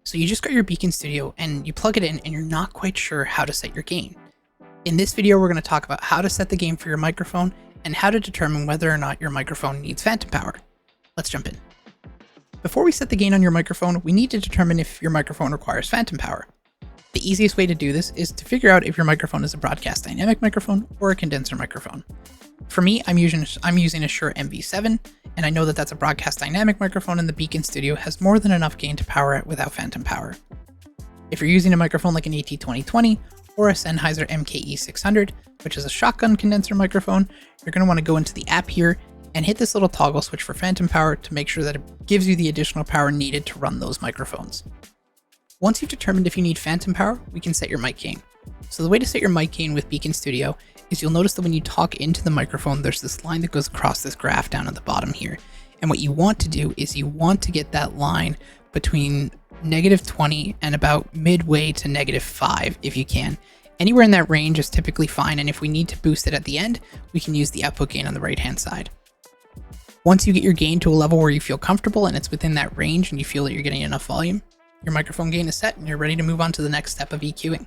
So you just got your BEACN Studio and you plug it in and you're not quite sure how to set your gain. In this video, we're going to talk about how to set the gain for your microphone and how to determine whether or not your microphone needs phantom power. Let's jump in. Before we set the gain on your microphone, we need to determine if your microphone requires phantom power. The easiest way to do this is to figure out if your microphone is a broadcast dynamic microphone or a condenser microphone. For me, I'm using a Shure MV7, and I know that that's a broadcast dynamic microphone, and the BEACN Studio has more than enough gain to power it without phantom power. If you're using a microphone like an AT2020 or a Sennheiser MKE600, which is a shotgun condenser microphone, you're going to want to go into the app here and hit this little toggle switch for phantom power to make sure that it gives you the additional power needed to run those microphones. Once you've determined if you need phantom power, we can set your mic gain. So the way to set your mic gain with BEACN Studio is you'll notice that when you talk into the microphone, there's this line that goes across this graph down at the bottom here. And what you want to do is you want to get that line between -20 and about midway to -5 if you can. Anywhere in that range is typically fine, and if we need to boost it at the end, we can use the output gain on the right hand side. Once you get your gain to a level where you feel comfortable and it's within that range and you feel that you're getting enough volume, your microphone gain is set and you're ready to move on to the next step of EQing.